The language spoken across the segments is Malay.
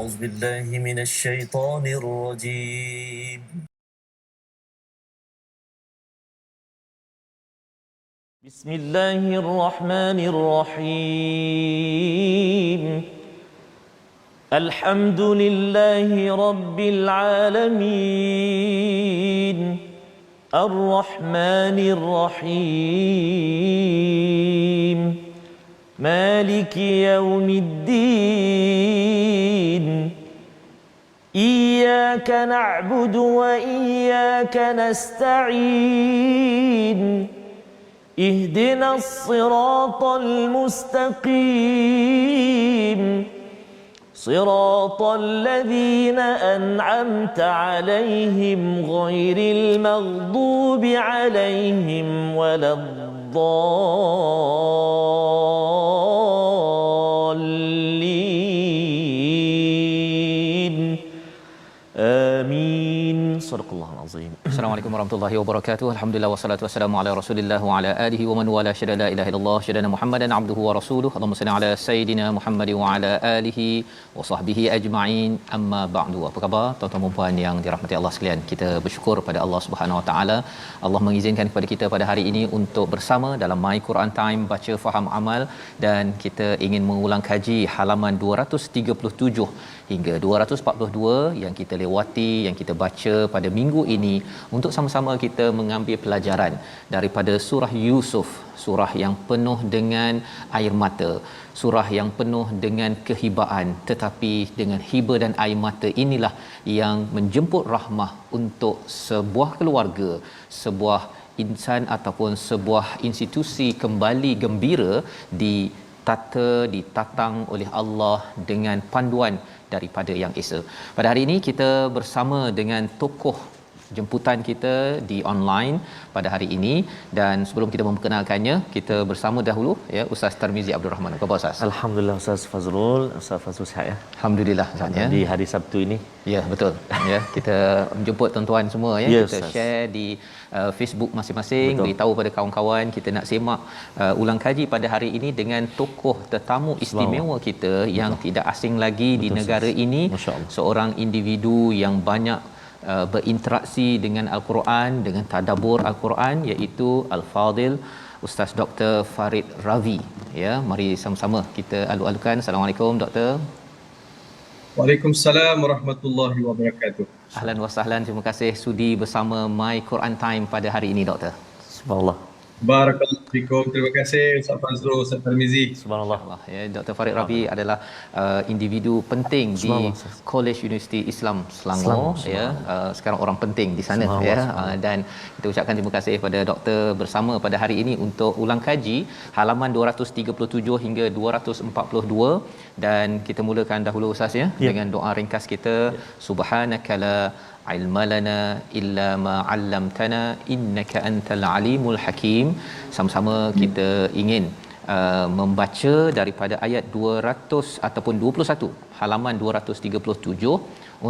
أعوذ بالله من الشيطان الرجيم. بسم الله الرحمن الرحيم. الحمد لله رب العالمين الرحمن الرحيم مالك يوم الدين إياك نعبد وإياك نستعين اهدنا الصراط المستقيم صراط الذين أنعمت عليهم غير المغضوب عليهم ولا الضالين آمين. صدق الله العظيم. Assalamualaikum warahmatullahi wabarakatuh. Alhamdulillah wassalatu wassalamu ala Rasulillah wa ala alihi wa man wala syada la ilaha illallah syadana Muhammadan abduhu wa rasuluhu. Allahumma salli ala sayidina Muhammad wa ala alihi wa sahbihi ajma'in. Amma ba'du. Apa khabar tuan-tuan dan puan yang dirahmati Allah sekalian? Kita bersyukur pada Allah Subhanahu wa taala. Allah mengizinkan kepada kita pada hari ini untuk bersama dalam My Quran Time baca faham amal, dan kita ingin mengulang kaji halaman 237 hingga 242 yang kita lewati, yang kita baca pada minggu ini, untuk sama-sama kita mengambil pelajaran daripada surah Yusuf, surah yang penuh dengan air mata, surah yang penuh dengan kehibaan, tetapi dengan hiba dan air mata inilah yang menjemput rahmah untuk sebuah keluarga, sebuah insan ataupun sebuah institusi kembali gembira ditatang oleh Allah dengan panduan daripada yang Esa. Pada hari ini kita bersama dengan tokoh jemputan kita di online pada hari ini, dan sebelum kita memperkenalkannya, kita bersama dahulu ya Ustaz Tarmizi Abdul Rahman. Apa khabar Ustaz? Alhamdulillah Ustaz Fazrul, Ustaz Fazrul sihat ya. Alhamdulillah Ustaz ya. Di hari Sabtu ini. Ya, betul. Ya, kita menjemput tuan-tuan semua ya. Ya, kita Ustaz. share di Facebook masing-masing, Betul. beritahu pada kawan-kawan. Kita nak semak ulang kaji pada hari ini dengan tokoh tetamu istimewa kita yang tidak asing lagi di negara ini, seorang individu yang banyak berinteraksi dengan Al-Quran, dengan tadabbur Al-Quran, iaitu Al-Fadil Ustaz Dr. Farid Ravi. Ya, mari sama-sama kita alu-alukan. Assalamualaikum Doktor. Waalaikumsalam warahmatullahi wabarakatuh. Ahlan wa sahlan, terima kasih sudi bersama My Quran Time pada hari ini Doktor. Subhanallah. Barakallahu fikum. Terima kasih Ustaz Fazrul, Ustaz Tarmizi. Subhanallah. Ya, Dr. Farid Ravi adalah individu penting di College Universiti Islam Selangor, ya. Sekarang orang penting di sana ya. Dan kita ucapkan terima kasih kepada doktor bersama pada hari ini untuk ulang kaji halaman 237 hingga 242, dan kita mulakan dahulu Ustaz ya dengan doa ringkas kita. Subhanakala ilma lana illa ma 'allamtana innaka antal alimul hakim. Sama-sama kita ingin membaca daripada ayat 200 ataupun 21 halaman 237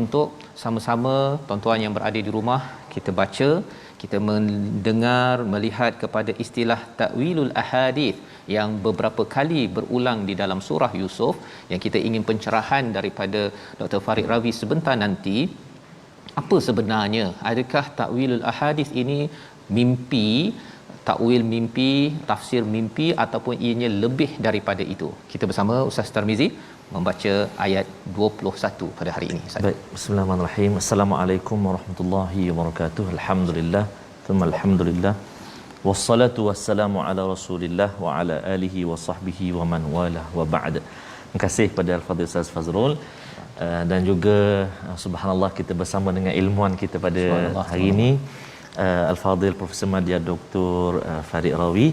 untuk sama-sama tuan-tuan yang berada di rumah kita baca, kita mendengar, melihat kepada istilah ta'wilul ahadith yang beberapa kali berulang di dalam surah Yusuf, yang kita ingin pencerahan daripada Dr. Farid Ravi sebentar nanti. Apa sebenarnya? Adakah ta'wilul ahadith ini mimpi, takwil mimpi, tafsir mimpi, ataupun ianya lebih daripada itu? Kita bersama Ustaz Tarmizi membaca ayat 21 pada hari ini. Baik, bismillahirrahmanirrahim. Assalamualaikum warahmatullahi wabarakatuh. Alhamdulillah, thumma alhamdulillah. Wassalatu wassalamu ala Rasulillah wa ala alihi wa sahbihi wa man wala wa ba'd. Terima kasih kepada Al-Fadhil Ustaz Fazrul. Dan juga subhanallah, kita bersama dengan ilmuwan kita pada hari ini, Al-Fadhil Profesor Madya Dr. Farid Ravi.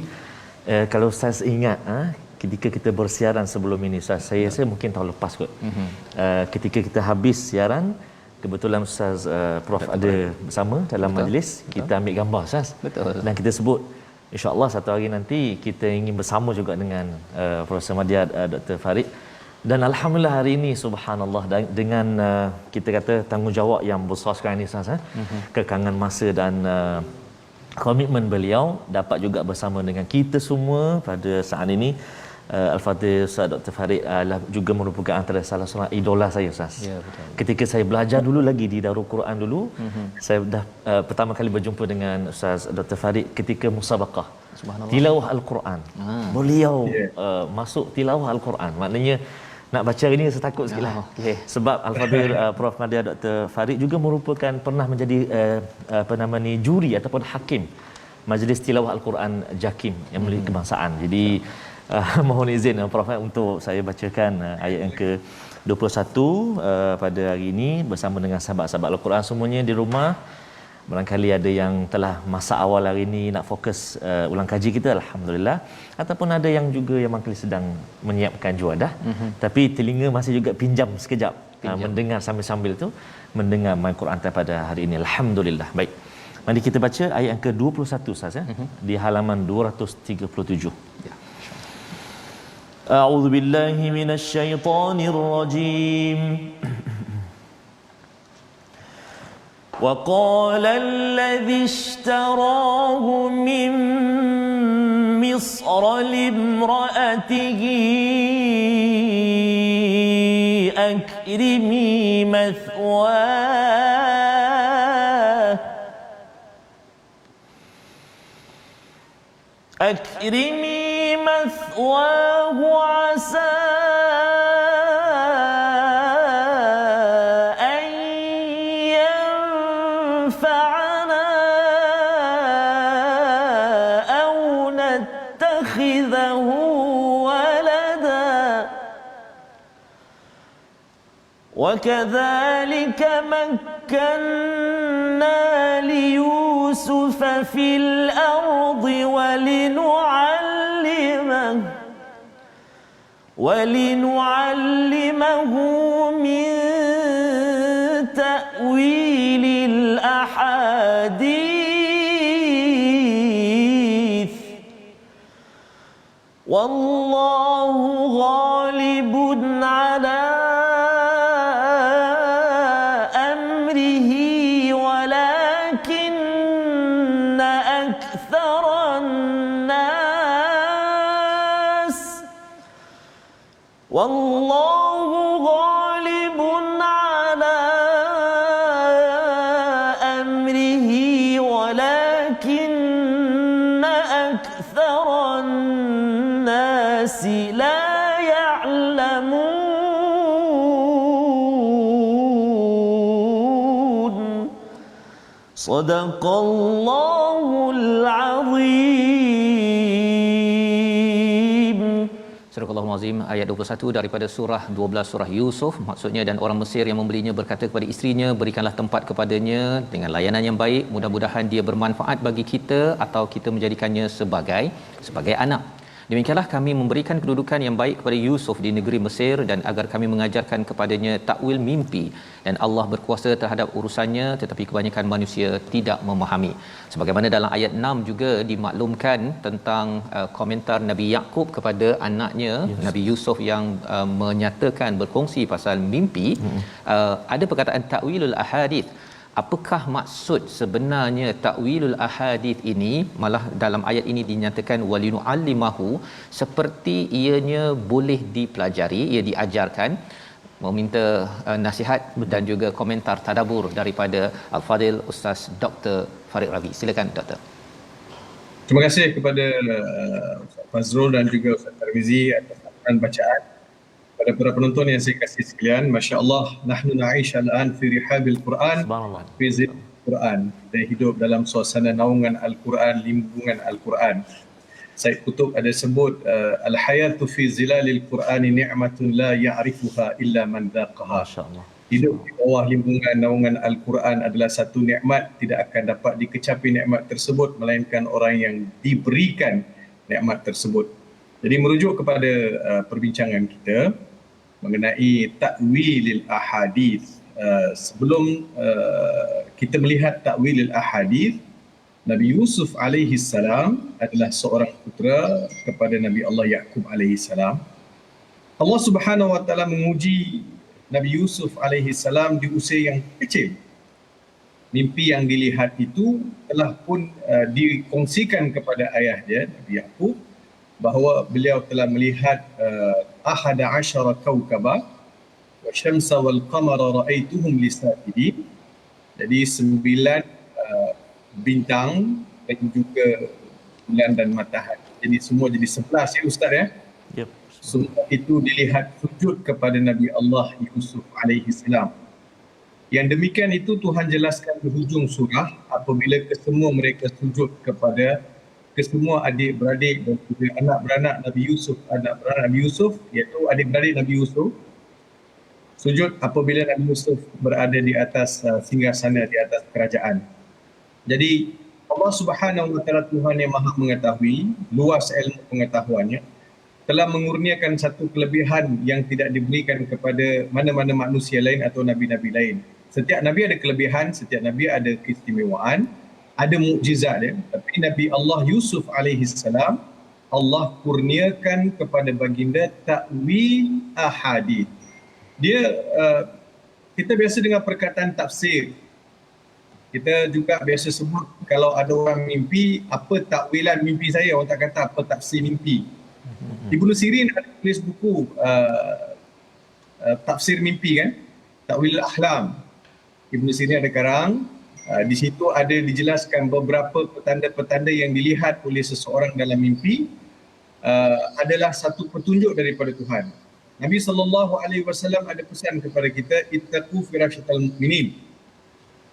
Kalau Ustaz ingat ketika kita bersiaran sebelum ini Ustaz, saya mungkin tahun lepas kot. Ketika kita habis siaran, kebetulan Ustaz Prof ada bersama dalam majlis, kita ambil gambar Ustaz. Betul. Dan kita sebut insya-Allah satu hari nanti kita ingin bersama juga dengan Profesor Madya Dr. Farid. Dan alhamdulillah hari ini subhanallah, dengan kita kata tanggungjawab yang besar sekarang ini Ustaz, kekangan masa dan komitmen beliau dapat juga bersama dengan kita semua pada saat ini Al-Fadhil Ustaz Dr. Farid adalah juga merupakan antara salah seorang idola saya Ustaz. Ya, betul. Ketika saya belajar dulu lagi di Darul Quran dulu, saya dah pertama kali berjumpa dengan Ustaz Dr. Farid ketika musabaqah Subhanallah. tilawah Al-Quran. Beliau masuk tilawah Al-Quran. Maknanya nak baca hari ni saya takut sikitlah. Okey. Sebab Al-Fadhil Prof Nadia Dr. Farid juga merupakan pernah menjadi juri ataupun hakim Majlis Tilawah Al-Quran JAKIM yang memiliki kebangsaan. Jadi mohon izin Prof untuk saya bacakan ayat yang ke-21 pada hari ini bersama dengan sahabat-sahabat Al-Quran semuanya di rumah. Barangkali ada yang telah masa awal hari ini nak fokus ulang kaji kita, alhamdulillah, ataupun ada yang juga yang mungkin sedang menyiapkan juadah, tapi telinga masih juga pinjam sekejap mendengar sambil-sambil tu mendengar My Quran Time pada hari ini, alhamdulillah. Baik, mari kita baca ayat yang ke-21 Ustaz ya, di halaman 237. Ya. A'udzu billahi minasy syaithanir rajim. وقال الذي اشتراه من مصر لامرأته أكرمي مثواه عسى أن ينفعنا أو نتخذه ولدا وكذلك مكنا ليوسف في الأرض ولنعلمه من تأويل الأحاديث والله غالب على أمره ولكن أكثر الناس والله غالب على أمره ولكن أكثر الناس لا يعلمون صدق الله العظيم. Surah Al-Azim ayat 21 daripada surah 12 surah Yusuf, maksudnya dan orang Mesir yang membelinya berkata kepada isterinya, berikanlah tempat kepadanya dengan layanan yang baik, mudah-mudahan dia bermanfaat bagi kita atau kita menjadikannya sebagai anak. Demikianlah kami memberikan kedudukan yang baik kepada Yusuf di negeri Mesir dan agar kami mengajarkan kepadanya takwil mimpi, dan Allah berkuasa terhadap urusannya tetapi kebanyakan manusia tidak memahami. Sebagaimana dalam ayat 6 juga dimaklumkan tentang komentar Nabi Yaqub kepada anaknya Nabi Yusuf yang menyatakan berkongsi pasal mimpi. Ada perkataan takwilul ahadith. Apakah maksud sebenarnya takwilul ahadith ini? Malah dalam ayat ini dinyatakan walinu'allimahu, seperti ianya boleh dipelajari, ia diajarkan. Meminta nasihat dan juga komentar tadabbur daripada Al-Fadhil Ustaz Dr. Farid Ravi. Silakan Doktor. Terima kasih kepada Ustaz Fazrul dan juga Ustaz Tarmizi atas bacaan. Pada para penonton yang saya kasih sekalian, masya-Allah, nahnu na'ish al-an fi rihabil Quran, Subhanallah. fi zil Quran. Kita hidup dalam suasana naungan Al-Quran, limbungan Al-Quran. Said Qutb ada sebut al-hayatu fi zilalil Qur'ani ni'matun la ya'rifuha illa man dzaqaha. Masya-Allah. Hidup di bawah limbungan naungan Al-Quran adalah satu nikmat, tidak akan dapat dikecapi nikmat tersebut melainkan orang yang diberikan nikmat tersebut. Jadi merujuk kepada perbincangan kita mengenai takwilil ahadith. Sebelum kita melihat takwilil ahadith, Nabi Yusuf alaihi salam adalah seorang putera kepada Nabi Allah Yaqub alaihi salam. Allah Subhanahu wa taala menguji Nabi Yusuf alaihi salam di usia yang kecil. Mimpi yang dilihat itu telah pun dikongsikan kepada ayah dia Nabi Yaqub, bahawa beliau telah melihat ahada asyara kaukaba wa syamsa wal qamara ra'aituhum lisajidin. Jadi 9 bintang dan juga bulan dan matahari. Jadi semua jadi 11 ya Ustaz ya. Yep. Semua itu dilihat sujud kepada Nabi Allah Yusuf alaihi salam. Yang demikian itu Tuhan jelaskan di hujung surah apabila kesemua mereka sujud kepada kesemua adik-beradik dan juga anak-beranak Nabi Yusuf, anak-beranak Nabi Yusuf iaitu adik-beradik Nabi Yusuf sujud apabila Nabi Yusuf berada di atas singgasana di atas kerajaan. Jadi Allah Subhanahu wa taala Tuhan yang Maha mengetahui, luas ilmu pengetahuannya, telah mengurniakan satu kelebihan yang tidak diberikan kepada mana-mana manusia lain atau nabi-nabi lain. Setiap nabi ada kelebihan, setiap nabi ada keistimewaan, ada mukjizat dia. Tapi Nabi Allah Yusuf alaihi salam Allah kurniakan kepada baginda ta'wil ahadith. Dia kita biasa dengar perkataan tafsir. Kita juga biasa sebut kalau ada orang mimpi, apa takwilan mimpi saya, orang tak kata apa tafsir mimpi. Ibnu Sirin ada tulis buku tafsir mimpi kan, Takwil Ahlam. Ibnu Sirin ada karang, di situ ada dijelaskan beberapa petanda-petanda yang dilihat oleh seseorang dalam mimpi adalah satu petunjuk daripada Tuhan. Nabi SAW ada pesan kepada kita, ittaqu firasyatal mu'minin.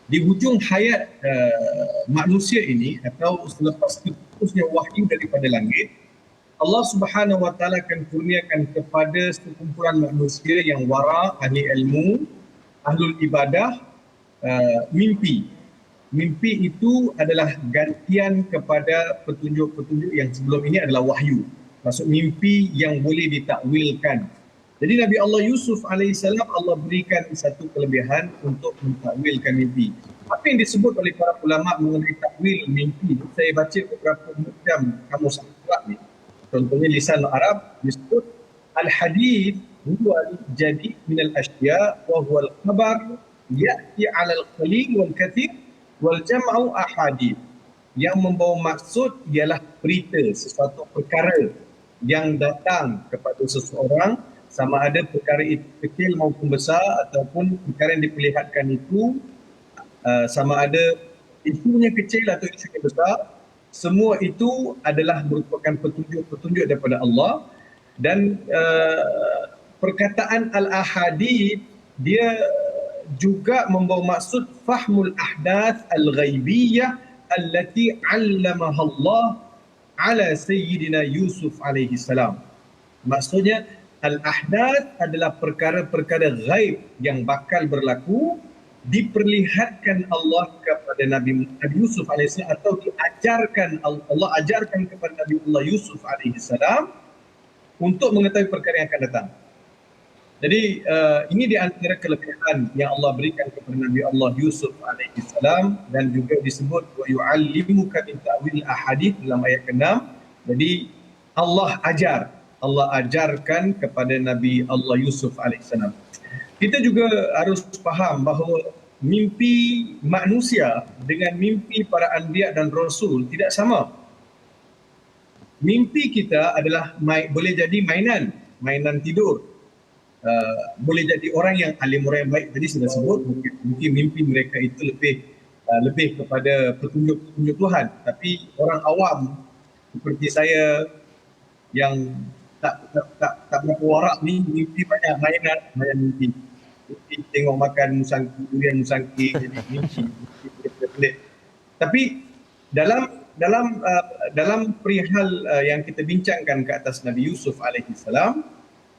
Di hujung hayat manusia ini atau selepas putusnya wahyu daripada langit, Allah Subhanahu wa taala akan kurniakan kepada sekumpulan manusia yang wara, ahli ilmu, ahlul ibadah, mimpi. Mimpi itu adalah gantian kepada petunjuk-petunjuk yang sebelum ini adalah wahyu. Maksud mimpi yang boleh ditakwilkan. Jadi Nabi Allah Yusuf alaihissalam Allah berikan satu kelebihan untuk mentakwilkan mimpi. Apa yang disebut oleh para ulama mengenai takwil mimpi? Saya baca beberapa macam kamus Arab ni. Contohnya lisan Arab disebut al-hadith huwa jadi min al-ashya wa huwa al-khabar ya'ti 'ala al-qalil wal kathir wal jam'u ahadith. Yang membawa maksud ialah berita, sesuatu perkara yang datang kepada seseorang, sama ada perkara itu kecil maupun besar ataupun perkara yang diperlihatkan itu sama ada isunya kecil atau isunya besar, semua itu adalah merupakan petunjuk-petunjuk daripada Allah. Dan perkataan al-ahadith dia juga membawa maksud fahmul ahdath al-ghaibiyah allati 'allamaha Allah ala sayyidina Yusuf alaihi salam. Maksudnya al-ahdath adalah perkara-perkara ghaib yang bakal berlaku, diperlihatkan Allah kepada Nabi Yusuf AS atau diajarkan Allah ajarkan kepada Nabi Allah Yusuf AS untuk mengetahui perkara yang akan datang. Jadi ini di antara kelebihan yang Allah berikan kepada Nabi Allah Yusuf AS dan juga disebut wa yu'allimuka min ta'wil ahadith dalam ayat ke-6. Jadi Allah ajarkan kepada Nabi Allah Yusuf AS. Kita juga harus faham bahawa mimpi manusia dengan mimpi para anbiya dan rasul tidak sama. Mimpi kita adalah boleh jadi mainan tidur. Boleh jadi orang yang alim, orang yang baik tadi sudah sebut, mungkin mimpi mereka itu lebih kepada petunjuk Tuhan. Tapi orang awam seperti saya yang tak berapa warak ni, mimpi banyak mainan mimpi. Tengok makan durian musangki, jadi mimpi. Tapi dalam perihal yang kita bincangkan ke atas Nabi Yusuf alaihissalam,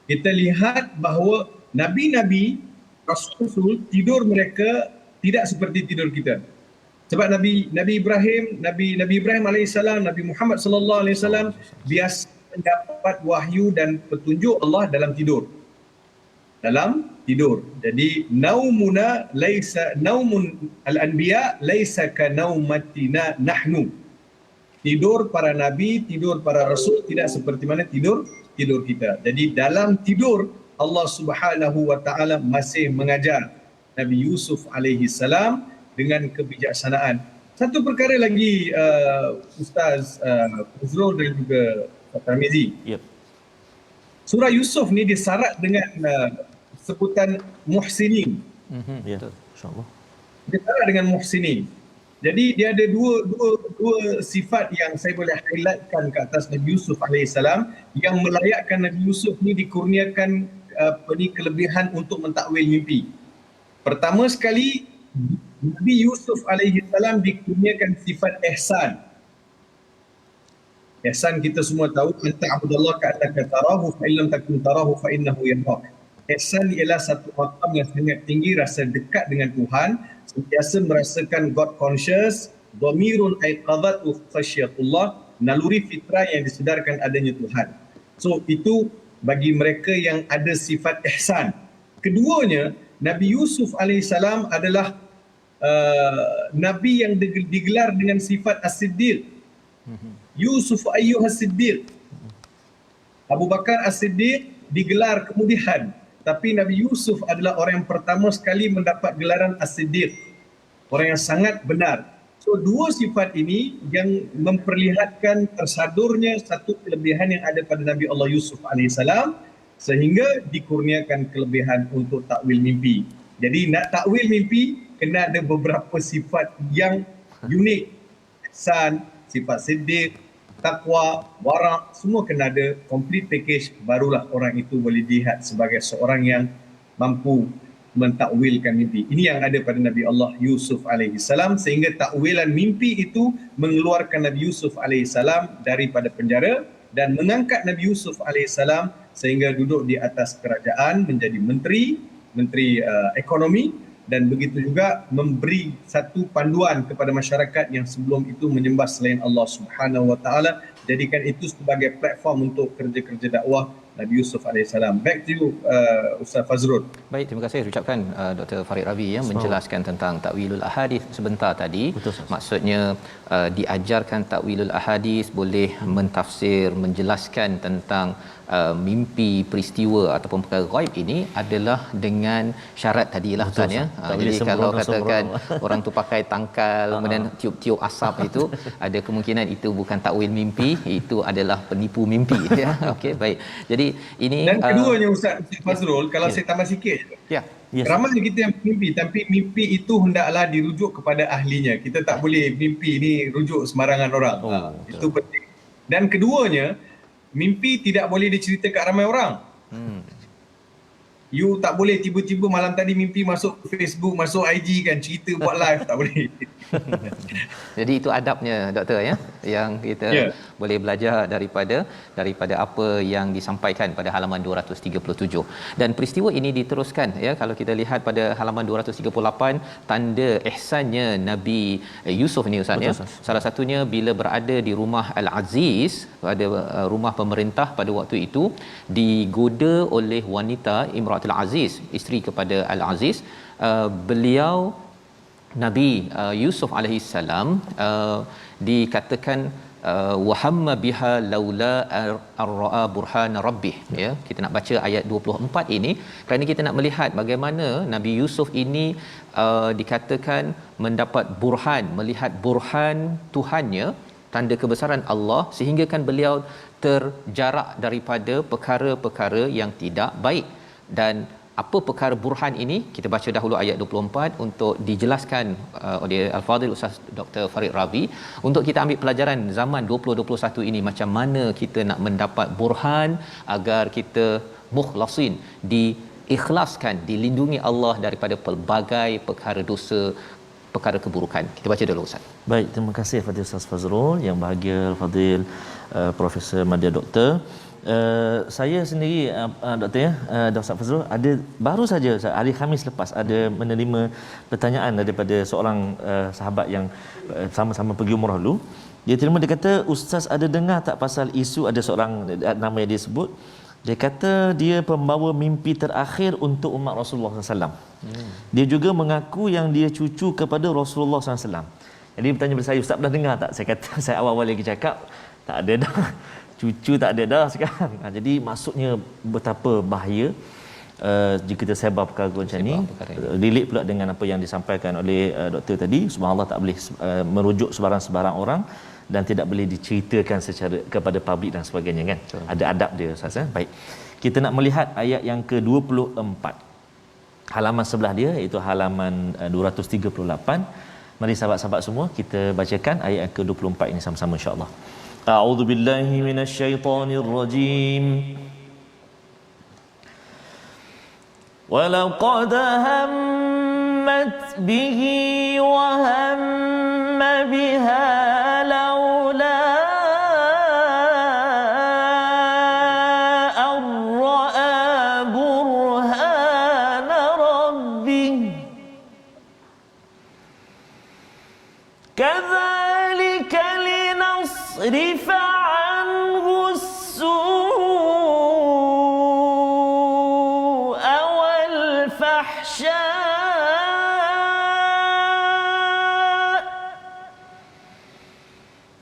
kita lihat bahawa nabi-nabi, rasul tidur mereka tidak seperti tidur kita. Sebab Nabi Ibrahim alaihissalam, Nabi Muhammad sallallahu alaihi wasallam biasa mendapat wahyu dan petunjuk Allah dalam tidur. Jadi naumun al-anbiya laisa ka naumatina nahnu. Tidur para nabi, tidur para rasul tidak seperti mana tidur kita. Jadi dalam tidur Allah Subhanahu wa taala masih mengajar Nabi Yusuf alaihi salam dengan kebijaksanaan. Satu perkara lagi Ustaz Fuzrul dan juga Tarmizi. Yep. Surah Yusuf ni disyarat dengan sebutan muhsinin. Ya. Insya-Allah. Dia syarat dengan muhsinin. Jadi dia ada dua sifat yang saya boleh highlightkan ke atas Nabi Yusuf alaihissalam yang melayakkan Nabi Yusuf ni dikurniakan kelebihan untuk mentakwil mimpi. Pertama sekali, Nabi Yusuf alaihissalam dikurniakan sifat ihsan. Ihsan kita semua tahu, anta abdullah ka'annaka tarahu fa illam takun tarahu fa innahu yarak. Ihsan ialah satu maqam yang sangat tinggi, rasa dekat dengan Tuhan, sentiasa merasakan God conscious, dhamirun aiqadatu khasyatullah, naluri fitrah yang disedarkan adanya Tuhan. So itu bagi mereka yang ada sifat ihsan. Keduanya, Nabi Yusuf alaihissalam adalah Nabi yang digelar dengan sifat as-siddiq. Yusuf ayyuhas siddiq. Abu Bakar as-siddiq digelar kemudian, tapi Nabi Yusuf adalah orang yang pertama sekali mendapat gelaran as-siddiq, orang yang sangat benar. So dua sifat ini yang memperlihatkan tersadurnya satu kelebihan yang ada pada Nabi Allah Yusuf alaihissalam, sehingga dikurniakan kelebihan untuk takwil mimpi. Jadi nak takwil mimpi kena ada beberapa sifat yang unik. Ihsan, sifat siddiq, takwa, warak, semua kena ada complete package, barulah orang itu boleh dilihat sebagai seorang yang mampu mentakwilkan mimpi. Ini yang ada pada Nabi Allah Yusuf alaihissalam, sehingga takwilan mimpi itu mengeluarkan Nabi Yusuf alaihissalam daripada penjara dan mengangkat Nabi Yusuf alaihissalam sehingga duduk di atas kerajaan menjadi menteri ekonomi, dan begitu juga memberi satu panduan kepada masyarakat yang sebelum itu menyembah selain Allah Subhanahu wa taala, jadikan itu sebagai platform untuk kerja-kerja dakwah Nabi Yusuf alaihissalam. Back to you Ustaz Fazrul. Baik, terima kasih ucapkan Dr. Farid Ravi yang menjelaskan tentang takwilul ahadith sebentar tadi. Betul, maksudnya diajarkan takwilul ahadith, boleh mentafsir, menjelaskan tentang mimpi, peristiwa ataupun perkara ghaib ini adalah dengan syarat tadilah kan ya. Jadi kalau katakan orang tu pakai tangkal kemudian tiup-tiup asap itu, ada kemungkinan itu bukan takwil mimpi, itu adalah penipu mimpi ya. Okey, baik. Jadi ini Dan keduanya Ustaz Fazrul, kalau saya tambah sikit. Ya. Yes. Ramai kita yang mimpi, tapi mimpi itu hendaklah dirujuk kepada ahlinya. Kita tak boleh mimpi ni rujuk sembarangan orang. Itu penting. Dan keduanya, mimpi tidak boleh diceritakan ramai orang. You tak boleh tiba-tiba malam tadi mimpi masuk Facebook, masuk IG kan, cerita buat live, tak boleh. Jadi itu adabnya doktor ya, yang kita boleh belajar daripada apa yang disampaikan pada halaman 237. Dan peristiwa ini diteruskan ya, kalau kita lihat pada halaman 238, tanda ihsannya Nabi Yusuf ni Ustaz ya. Salah satunya bila berada di rumah Al-Aziz, pada rumah pemerintah pada waktu itu, digoda oleh wanita Imratul Aziz, isteri kepada Al-Aziz. Beliau Nabi Yusuf alaihissalam dikatakan wahamma biha laula ar-ra'a burhan rabbih ya. Kita nak baca ayat 24 ini kerana kita nak melihat bagaimana Nabi Yusuf ini dikatakan mendapat burhan, melihat burhan Tuhannya, tanda kebesaran Allah, sehingga kan beliau terjarak daripada perkara-perkara yang tidak baik. Dan apa perkara burhan ini? Kita baca dahulu ayat 24 untuk dijelaskan oleh Al-Fadhil Ustaz Dr. Farid Ravi, untuk kita ambil pelajaran zaman 2021 ini, macam mana kita nak mendapat burhan agar kita mukhlasin, diikhlaskan, dilindungi Allah daripada pelbagai perkara dosa, perkara keburukan. Kita baca dulu Ustaz. Baik, terima kasih Fadil Ustaz Fazrul, yang bahagia Fadil Profesor Madya Doktor. Saya sendiri doktor ya, Dr. Ustaz Fazrul, ada baru saja hari Khamis lepas ada menerima pertanyaan daripada seorang sahabat yang sama-sama pergi umrah dulu. Dia terima, dia kata, "Ustaz ada dengar tak pasal isu ada seorang nama yang dia sebut, dia kata dia pembawa mimpi terakhir untuk umat Rasulullah SAW. Dia juga mengaku yang dia cucu kepada Rasulullah SAW." Jadi bertanya kepada saya, "Ustaz pernah dengar tak?" Saya kata, saya awal-awal lagi cakap, tak ada dah. Cucu tak ada dah sekarang. Jadi maksudnya betapa bahaya jika kita sebar perkara macam ni. Relate pula dengan apa yang disampaikan oleh doktor tadi. Subhanallah, tak boleh merujuk sebarang-sebarang orang. dan tidak boleh diceritakan secara kepada publik dan sebagainya kan. Ada adab dia Ustaz ya. Baik. Kita nak melihat ayat yang ke-24. Halaman sebelah dia iaitu halaman 238. Mari sahabat-sahabat semua kita bacakan ayat yang ke-24 ini sama-sama insya-Allah. A'udzubillahi minasyaitonirrajim. ولقد همت به وهم بها لولا أن رأى برهان ربه كذلك لنصرف عنه السوء والفحشاء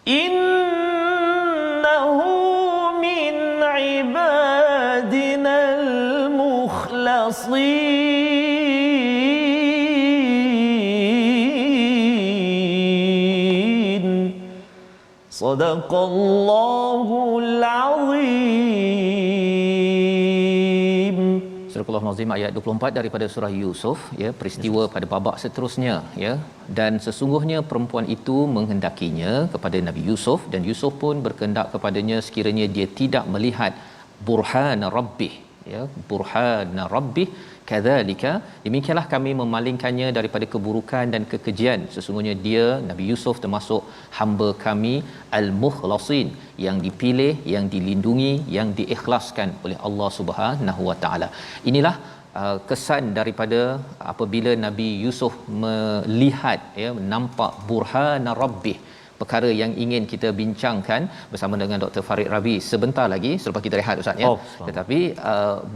إنه من عبادنا المخلصين صدق الله العظيم. Surah Al-Nazim ayat 24 daripada surah Yusuf, ya, peristiwa pada babak seterusnya, ya. Dan sesungguhnya perempuan itu menghendakinya kepada Nabi Yusuf, dan Yusuf pun berkehendak kepadanya sekiranya dia tidak melihat burhan rabbih, ya, burhan rabbih, kadzalika, demikianlah kami memalingkannya daripada keburukan dan kekejian. Sesungguhnya dia, Nabi Yusuf, termasuk hamba kami al-mukhlasin, yang dipilih, yang dilindungi, yang diikhlaskan oleh Allah Subhanahu Wa Taala. Inilah kesan daripada apabila Nabi Yusuf melihat, ya, nampak burhan rabbih, perkara yang ingin kita bincangkan bersama dengan Dr. Farid Rabi sebentar lagi selepas kita rehat Ustaz, ya. Tetapi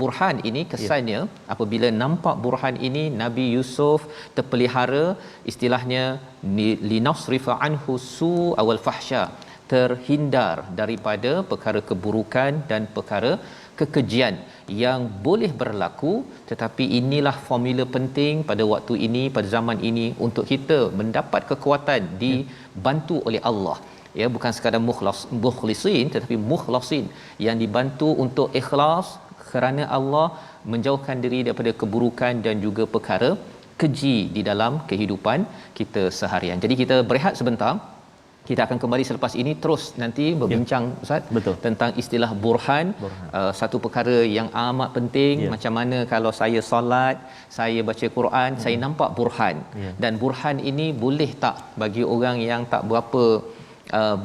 burhan ini kesannya, apabila nampak burhan ini, Nabi Yusuf terpelihara, istilahnya linasrifa anhu su awal fahsya, terhindar daripada perkara keburukan dan perkara kekejian yang boleh berlaku. Tetapi inilah formula penting pada waktu ini, pada zaman ini, untuk kita mendapat kekuatan dibantu oleh Allah, ya, bukan sekadar mukhlisin tetapi mukhlasin, yang dibantu untuk ikhlas kerana Allah, menjauhkan diri daripada keburukan dan juga perkara keji di dalam kehidupan kita seharian. Jadi kita berehat sebentar. Kita akan kembali selepas ini terus nanti berbincang, ya, Ustaz, betul, tentang istilah burhan. Satu perkara yang amat penting, ya. Macam mana kalau saya solat, saya baca Quran, saya nampak burhan, ya. Dan burhan ini boleh tak bagi orang yang tak berapa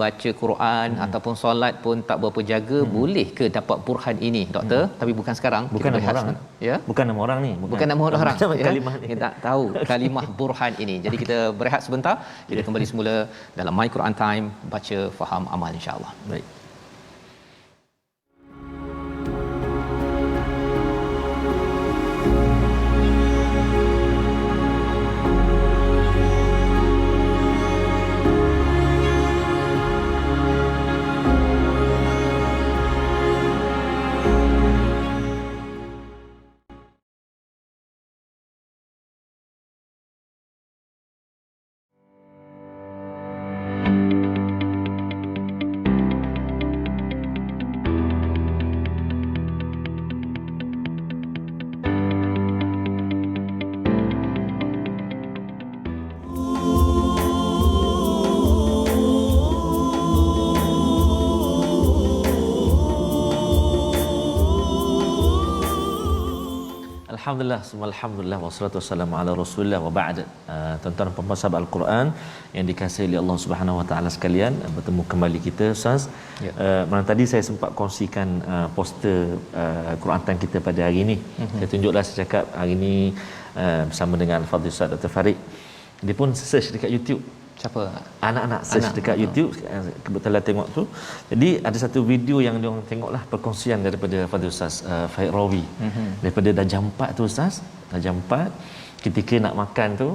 baca Quran ataupun solat pun tak berapa jaga, boleh ke dapat burhan ini, doktor? Tapi bukan sekarang, bukan nama orang, ya, bukan nama orang ni, bukan nama orang, ya? Kalimah ni kita tak tahu kalimah burhan ini. Jadi kita berehat sebentar, kita kembali semula dalam My Quran Time, baca faham amal, insya-Allah. Baik. Alhamdulillah, alhamdulillah, wassalatu wassalamu ala Rasulillah wa ba'd. Tuan-tuan dan puan-puan sahabat Al-Quran yang dikasihi oleh Allah Subhanahu wa taala sekalian, bertemu kembali kita Ustaz. Ya. Malam tadi saya sempat kongsikan poster Quran Time kita pada hari ini. Saya tunjuklah, saya cakap hari ini bersama dengan Al-Fadhil Ustaz Dr. Farid. Dia pun search dekat YouTube. Siapa? Anak-anak search dekat YouTube, kebetulan tengok tu. Jadi ada satu video yang dia orang tengoklah, perkongsian daripada Fadil Ustaz Farid Rawi. Daripada dah jam 4 tu Ustaz, dah jam 4 ketika nak makan tu,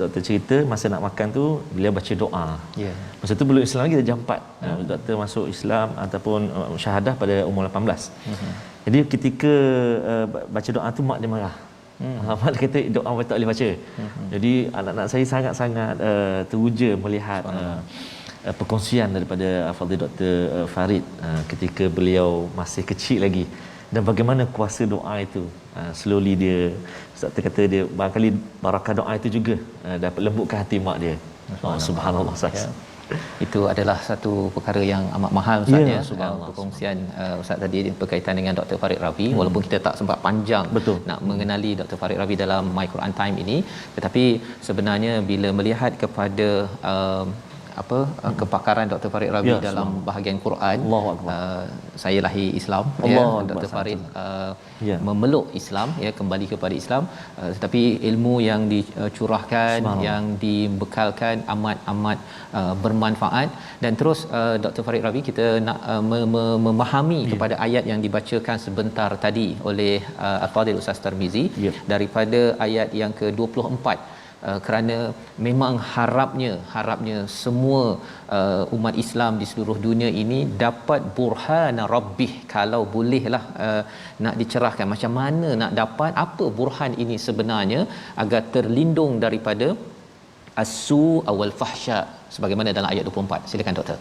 doktor cerita masa nak makan tu beliau baca doa. Masa tu belum Islam lagi, dah jam 4. Doktor masuk Islam ataupun syahadah pada umur 18. Jadi ketika baca doa tu mak dia marah. Mak dia kata doa tak boleh baca. Jadi anak-anak saya sangat-sangat teruja melihat perkongsian daripada Fadil Dr. Farid ketika beliau masih kecil lagi, dan bagaimana kuasa doa itu slowly dia, Ustaz kata dia barangkali barakah doa itu juga dapat lembutkan hati mak dia. Subhanallah Ustaz. Ya. Itu adalah satu perkara yang amat mahal Ustaz, ya. Subhanallah. Perkongsian Ustaz tadi berkaitan dengan Dr. Farid Ravi, walaupun kita tak sempat panjang Betul. nak mengenali Dr. Farid Ravi dalam My Quran Time ini, tetapi sebenarnya bila melihat kepada kepakaran Dr. Farid Ravi dalam bahagian Quran, Allahu Akbar. saya lahir Islam, Allahu ya. Akbar. Dr. Farid Ya. memeluk Islam, ya, kembali kepada Islam, tetapi ilmu yang dicurahkan, yang dibekalkan amat bermanfaat. Dan terus Dr. Farid Ravi, kita nak memahami kepada ayat yang dibacakan sebentar tadi oleh Al-Fadhil Ustaz Tarmizi, daripada ayat yang ke-24, kerana memang harapnya semua umat Islam di seluruh dunia ini dapat burhan rabbih, kalau bolehlah nak dicerahkan macam mana nak dapat apa burhan ini sebenarnya, agar terlindung daripada as-su wal fahsya sebagaimana dalam ayat 24. Silakan doktor.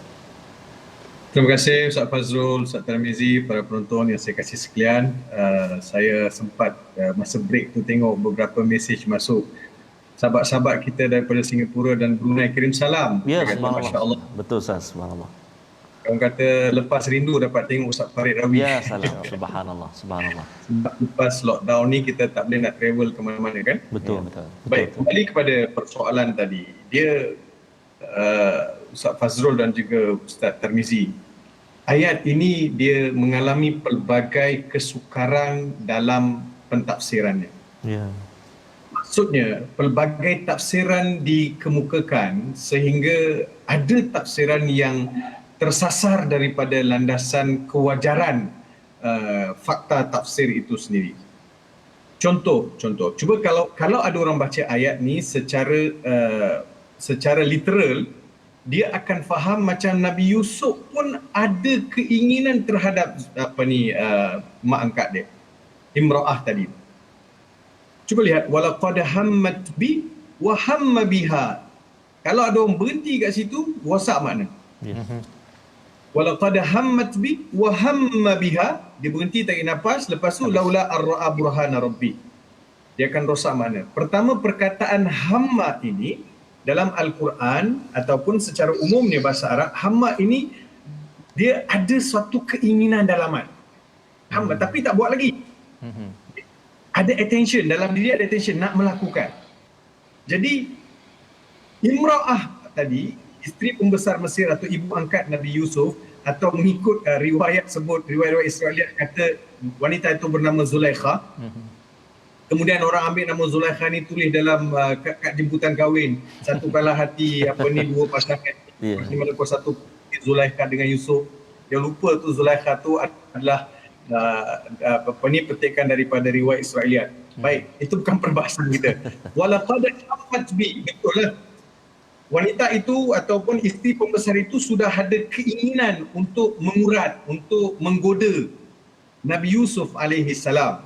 Terima kasih Ustaz Fazrul, Ustaz Tarmizi, para penonton yang saya kasih sekalian. Saya sempat masa break tu tengok beberapa mesej masuk sahabat-sahabat kita daripada Singapura dan Brunei kirim salam. Ya, Kata, Masya Allah. Betul Ustaz, subhanallah. Orang kata lepas rindu dapat tengok Ustaz Farid Ravi. Ya, salam. Subhanallah, subhanallah. Sebab lepas lockdown ni kita tak boleh nak travel ke mana-mana kan. Betul. Ya, betul. Baik, kembali kepada persoalan tadi. Dia Ustaz Fazrul dan juga Ustaz Tarmizi, ayat ini dia mengalami pelbagai kesukaran dalam pentafsirannya. Ya. Maksudnya, pelbagai tafsiran dikemukakan sehingga ada tafsiran yang tersasar daripada landasan kewajaran fakta tafsir itu sendiri. Contoh. Cuba kalau ada orang baca ayat ni secara literal, dia akan faham macam Nabi Yusuf pun ada keinginan terhadap mak angkat dia, Imra'ah tadi. Cuba lihat, walaqad hammat bi wa hamma biha. Kalau ada orang berhenti kat situ, wasak makna. Walaqad hammat bi wa hamma biha, dia berhenti tarik nafas, lepas tu laula ar-ra'a burhana rabbi. Dia akan rosak makna. Pertama, perkataan hamma ini dalam Al-Quran ataupun secara umumnya bahasa Arab, hamma ini dia ada suatu keinginan dalaman. Hamma tapi tak buat lagi. Ada attention, dalam diri ada attention nak melakukan. Jadi Imra'ah tadi, isteri pembesar Mesir atau ibu angkat Nabi Yusuf, atau mengikut riwayat Israeliat kata wanita itu bernama Zulaikha. Kemudian orang ambil nama Zulaikha ni tulis dalam kad jemputan kahwin. Satu kalah hati dua pasangan. Mana satu Zulaikha dengan Yusuf. Yang lupa tu Zulaikha tu adalah petikan daripada riwayat Israeliat. Baik, itu bukan perbahasan kita. Walaqad hammat bi, betul lah. Wanita itu ataupun isteri pembesar itu sudah ada keinginan untuk mengurat, untuk menggoda Nabi Yusuf alaihi salam.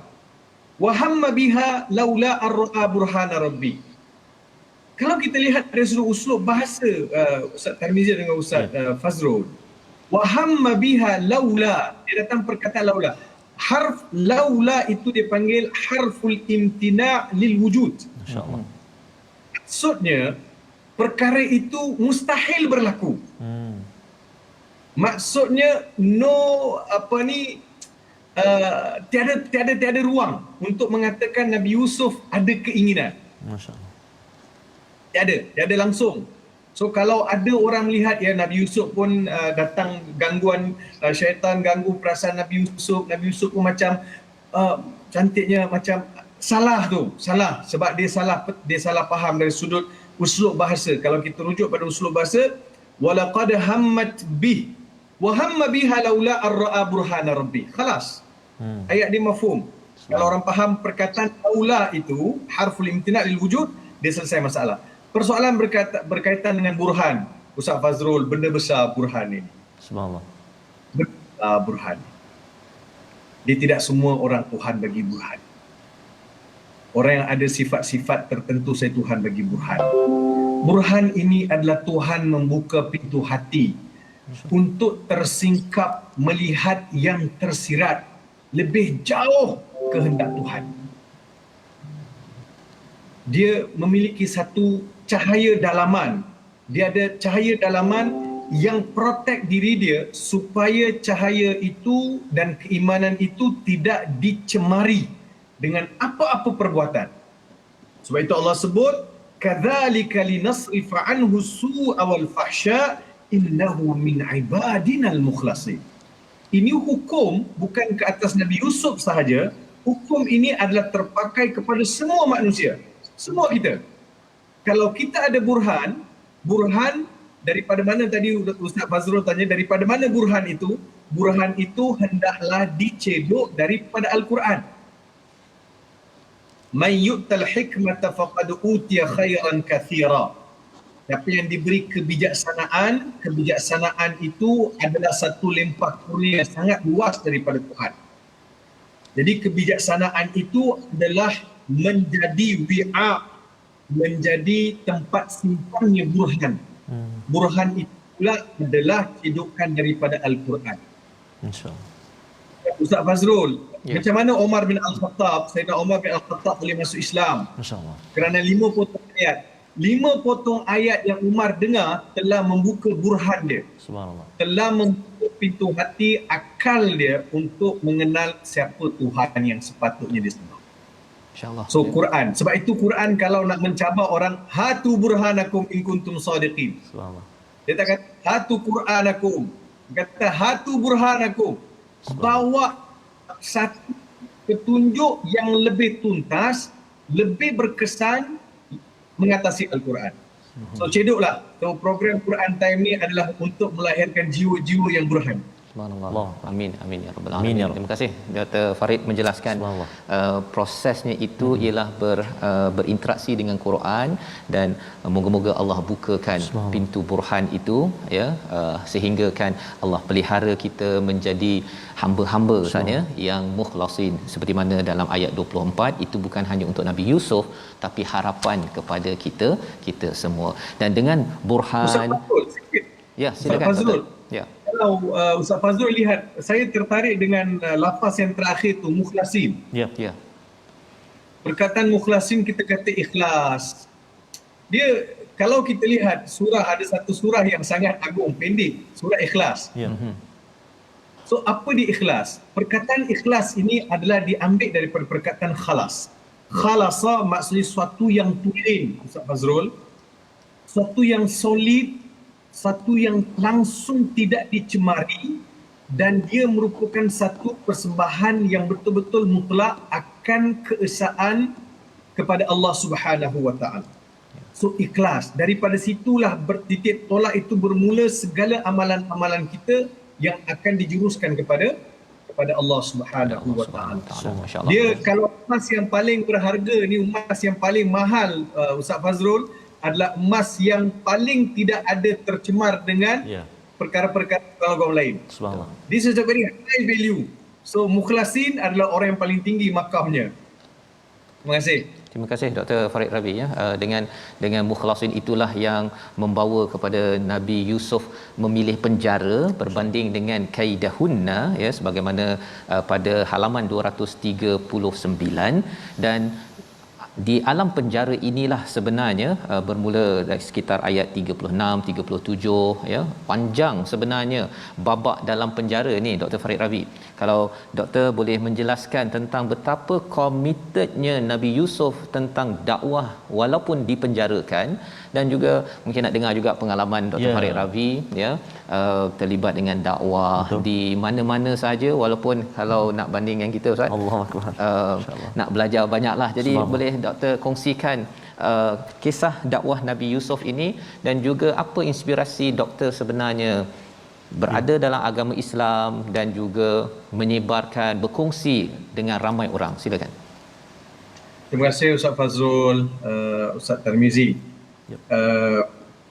Wa hamma biha laula ar-ra'a burhana rabbi. Kalau kita lihat dari sudut uslub bahasa Ustaz Tarmizi dengan Ustaz Fazrul, wa hamma biha laula, dia datang perkataan laula. Harf laula itu dipanggil harful imtina' lil wujud. Masya-Allah. Maksudnya perkara itu mustahil berlaku. Maksudnya tiada ruang untuk mengatakan Nabi Yusuf ada keinginan. Masya-Allah. Tiada langsung. So kalau ada orang melihat ya Nabi Yusuf pun datang gangguan syaitan, ganggu perasaan Nabi Yusuf pun macam cantiknya macam salah sebab dia salah faham dari sudut uslub bahasa. Kalau kita rujuk pada uslub bahasa, walaqad hammat bih wa hamma biha laula ar-ra'a burhana rabbi. Khalas. Ayat dia mafhum. Kalau orang faham perkataan laula itu harful imtina' lil wujud, dia selesai masalah. Persoalan berkaitan dengan burhan. Ustaz Fazrul, benda besar burhan ini. Subhanallah. Burhan. Dia tidak semua orang Tuhan bagi burhan. Orang yang ada sifat-sifat tertentu saya Tuhan bagi burhan. Burhan ini adalah Tuhan membuka pintu hati untuk tersingkap melihat yang tersirat lebih jauh kehendak Tuhan. Dia memiliki satu cahaya dalaman. Dia ada cahaya dalaman yang protect diri dia supaya cahaya itu dan keimanan itu tidak dicemari dengan apa-apa perbuatan. Sebab itu Allah sebut, kadzalika linasrifa anhu su'a wal fahsya innahu min ibadinal mukhlasin. Ini hukum bukan ke atas Nabi Yusuf sahaja, hukum ini adalah terpakai kepada semua manusia, semua kita. Kalau kita ada burhan daripada mana tadi Ustaz Fazrul tanya, daripada mana burhan itu? Burhan itu hendaklah dicedok daripada Al-Quran. Man yu'tal hikmata faqad utiya khairan katsira. Siapa yang diberi kebijaksanaan itu adalah satu limpah kurnia yang sangat luas daripada Tuhan. Jadi kebijaksanaan itu adalah menjadi wi'a, menjadi tempat simpannya burhan. Burhan itu pula adalah cedokan daripada Al-Quran. InsyaAllah. Ustaz Fazrul, macam mana Omar bin Al-Khattab, Sayyidina Omar bin Al-Khattab boleh masuk Islam? InsyaAllah. Kerana 5 potong ayat. 5 potong ayat yang Umar dengar telah membuka burhan dia. Subhanallah. Telah membuka pintu hati akal dia untuk mengenal siapa Tuhan yang sepatutnya disembah. InsyaAllah. So Quran. Sebab itu Quran kalau nak mencabar orang, hatu burhanakum in kuntum sadiqin. Subhanallah. Dia tak kata hatu Qur'anakum. Dia kata hatu burhanakum. Bawa satu petunjuk yang lebih tuntas, lebih berkesan mengatasi Al-Quran. So cedoklah. So program Quran Time ni adalah untuk melahirkan jiwa-jiwa yang burhan. Subhanallah. Amin amin ya rabbal Amin, alamin. ya Rabb. Terima kasih Dr. Farid menjelaskan prosesnya itu ialah berinteraksi dengan Quran dan moga-moga Allah bukakan pintu burhan itu ya, sehingga kan Allah pelihara kita menjadi hamba-hamba saja yang mukhlasin, seperti mana dalam ayat 24 itu bukan hanya untuk Nabi Yusuf tapi harapan kepada kita semua. Dan dengan burhan Ustaz Fazrul, sikit. ya silakan Ustaz Fazrul. Ya. Kalau Ustaz Fazrul lihat, saya tertarik dengan lafaz yang terakhir tu, mukhlasin. Ya. Ya. Perkataan mukhlasin kita kata ikhlas. Dia, kalau kita lihat surah, ada satu surah yang sangat agung, pendek, surah Ikhlas. Ya. So apa dia ikhlas? Perkataan ikhlas ini adalah diambil daripada perkataan khalas. Khalasa maksudnya sesuatu yang tulen, Ustaz Fazrul. Sesuatu yang solid, satu yang langsung tidak dicemari, dan dia merupakan satu persembahan yang betul-betul mutlak akan keesaan kepada Allah Subhanahu wa taala. So ikhlas, daripada situlah bertitik tolak itu bermula segala amalan-amalan kita yang akan dijuruskan kepada Allah Subhanahu wa taala. Masya-Allah. Dia kalau emas yang paling berharga ni, emas yang paling mahal, Ustaz Fazrul, adalah emas yang paling tidak ada tercemar dengan perkara-perkara golongan lain. Subhanallah. This is a very high value. So mukhlasin adalah orang yang paling tinggi makamnya. Terima kasih. Terima kasih Dr. Farid Rabi ya. Dengan mukhlasin itulah yang membawa kepada Nabi Yusuf memilih penjara berbanding dengan kaidahunna ya, sebagaimana pada halaman 239. Dan di alam penjara inilah sebenarnya bermula dari sekitar ayat 36 37 ya, panjang sebenarnya babak dalam penjara ni Dr. Farid Rabi. Kalau doktor boleh menjelaskan tentang betapa komitednya Nabi Yusuf tentang dakwah walaupun dipenjarakan, dan juga mungkin nak dengar juga pengalaman Dr. Farid Rabi ya, terlibat dengan dakwah di mana-mana saja, walaupun kalau nak banding dengan kita Ustaz, Allahuakbar, nak belajar banyaklah. Jadi boleh doktor kongsikan kisah dakwah Nabi Yusuf ini, dan juga apa inspirasi doktor sebenarnya berada dalam agama Islam dan juga menyebarkan, berkongsi dengan ramai orang. Silakan. Terima kasih Ustaz Fazrul, Ustaz Tarmizi.